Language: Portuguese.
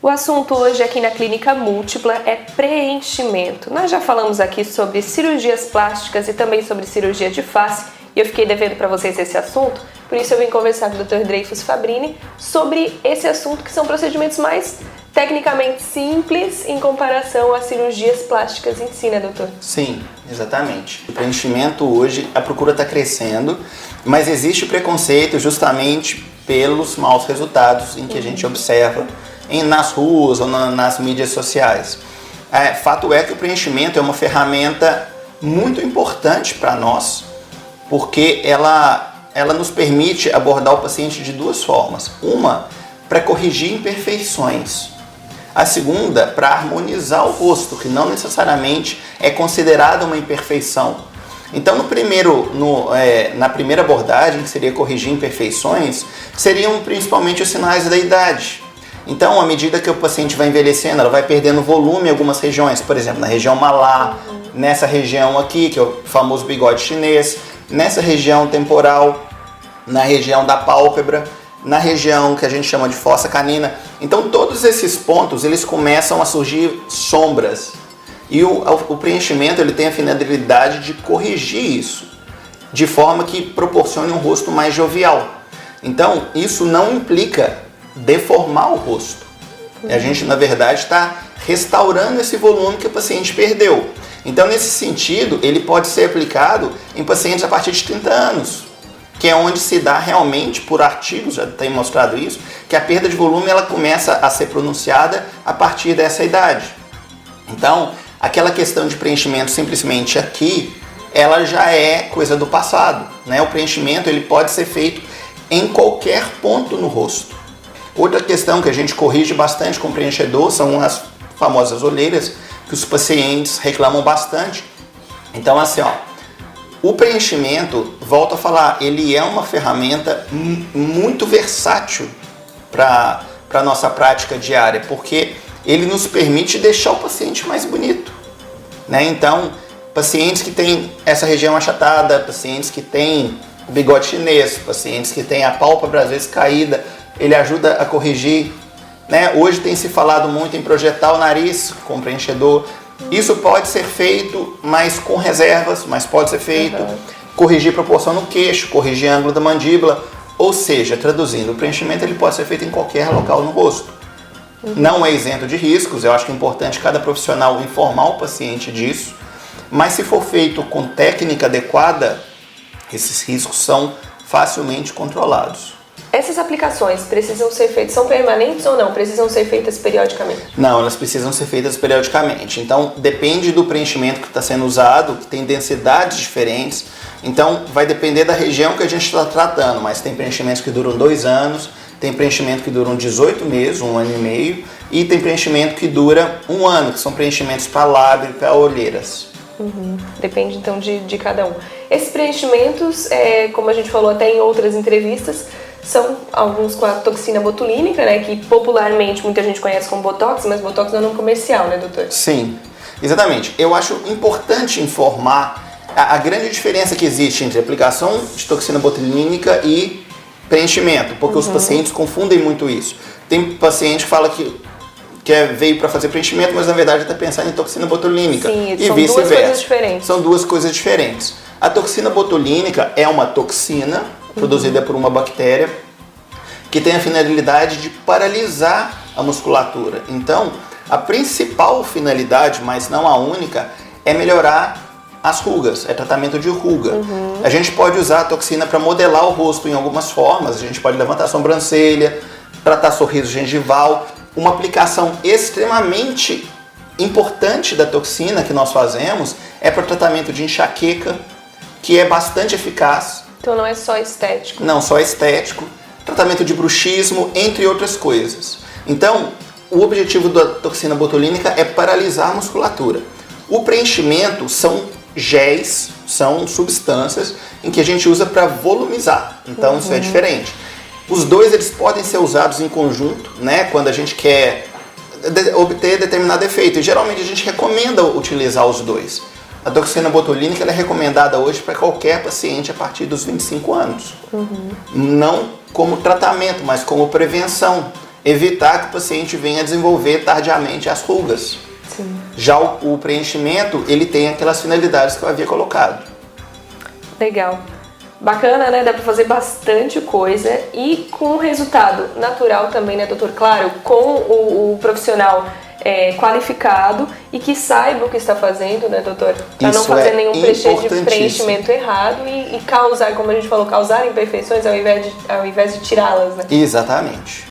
O assunto hoje aqui na Clínica Múltipla é preenchimento. Nós já falamos aqui sobre cirurgias plásticas e também sobre cirurgia de face, e eu fiquei devendo para vocês esse assunto, por isso eu vim conversar com o Dr. Dreyfus Fabrini sobre esse assunto, que são procedimentos mais tecnicamente simples em comparação às cirurgias plásticas em si, né, doutor? Sim, exatamente. O preenchimento hoje, a procura está crescendo, mas existe o preconceito justamente pelos maus resultados em que a gente observa nas ruas ou nas mídias sociais. Fato é que o preenchimento é uma ferramenta muito importante para nós, porque ela nos permite abordar o paciente de duas formas. Uma, para corrigir imperfeições. A segunda, para harmonizar o rosto, que não necessariamente é considerada uma imperfeição. Então, na primeira abordagem, que seria corrigir imperfeições, seriam principalmente os sinais da idade. Então, à medida que o paciente vai envelhecendo, ela vai perdendo volume em algumas regiões, por exemplo, na região malar, nessa região aqui, que é o famoso bigode chinês, nessa região temporal, na região da pálpebra, na região que a gente chama de fossa canina. Então, todos esses pontos, eles começam a surgir sombras. E o preenchimento, ele tem a finalidade de corrigir isso, de forma que proporcione um rosto mais jovial. Então, isso não implica deformar o rosto. A gente, na verdade, está restaurando esse volume que o paciente perdeu. Então, nesse sentido, ele pode ser aplicado em pacientes a partir de 30 anos, que é onde se dá realmente, por artigos, já tem mostrado isso, que a perda de volume ela começa a ser pronunciada a partir dessa idade. Então, aquela questão de preenchimento simplesmente aqui, ela já é coisa do passado, né? O preenchimento ele pode ser feito em qualquer ponto no rosto. Outra questão que a gente corrige bastante com o preenchedor são as famosas olheiras, que os pacientes reclamam bastante. Então, assim, o preenchimento, volto a falar, ele é uma ferramenta muito versátil para a nossa prática diária, porque ele nos permite deixar o paciente mais bonito, né? Então, pacientes que têm essa região achatada, pacientes que têm bigode chinês, pacientes que têm a pálpebra às vezes caída, ele ajuda a corrigir, né? Hoje tem se falado muito em projetar o nariz com preenchedor. Isso pode ser feito, mas com reservas, mas pode ser feito. Corrigir proporção no queixo, corrigir ângulo da mandíbula. Ou seja, traduzindo, o preenchimento ele pode ser feito em qualquer local no rosto. Não é isento de riscos, eu acho que é importante cada profissional informar o paciente disso. Mas se for feito com técnica adequada, esses riscos são facilmente controlados. Essas aplicações precisam ser feitas, são permanentes ou não? Precisam ser feitas periodicamente? Não, elas precisam ser feitas periodicamente. Então, depende do preenchimento que está sendo usado, que tem densidades diferentes. Então, vai depender da região que a gente está tratando, mas tem preenchimentos que duram 2 anos, tem preenchimento que duram 18 meses, 1 ano e meio, e tem preenchimento que dura 1 ano, que são preenchimentos para lábio e para olheiras. Depende então de cada um. Esses preenchimentos, como a gente falou até em outras entrevistas, são alguns com a toxina botulínica, né, que popularmente muita gente conhece como Botox, mas Botox é um nome comercial, né, doutor? Sim, exatamente. Eu acho importante informar a grande diferença que existe entre aplicação de toxina botulínica e preenchimento, porque os pacientes confundem muito isso. Tem paciente que fala que veio para fazer preenchimento, mas na verdade está pensando em toxina botulínica. Sim, e são vice-versa. duas coisas diferentes. São duas coisas diferentes. A toxina botulínica é uma toxina produzida por uma bactéria que tem a finalidade de paralisar a musculatura. Então, a principal finalidade, mas não a única, é melhorar as rugas, é tratamento de ruga. A gente pode usar a toxina para modelar o rosto em algumas formas, a gente pode levantar a sobrancelha, tratar sorriso gengival. Uma aplicação extremamente importante da toxina que nós fazemos é para o tratamento de enxaqueca, que é bastante eficaz. Então não é só estético? Não só estético, tratamento de bruxismo, entre outras coisas. Então, o objetivo da toxina botulínica é paralisar a musculatura. O preenchimento são géis, são substâncias em que a gente usa para volumizar. Então isso é diferente. Os dois eles podem ser usados em conjunto, né? Quando a gente quer obter determinado efeito. E geralmente a gente recomenda utilizar os dois. A toxina botulínica ela é recomendada hoje para qualquer paciente a partir dos 25 anos. Não como tratamento, mas como prevenção. Evitar que o paciente venha desenvolver tardiamente as rugas. Sim. Já o preenchimento, ele tem aquelas finalidades que eu havia colocado. Legal. Bacana, né? Dá pra fazer bastante coisa e com resultado natural também, né, doutor? Claro, com o profissional qualificado e que saiba o que está fazendo, né, doutor? Para não fazer nenhum preenchimento errado e causar, como a gente falou, causar imperfeições ao invés de tirá-las, né? Exatamente.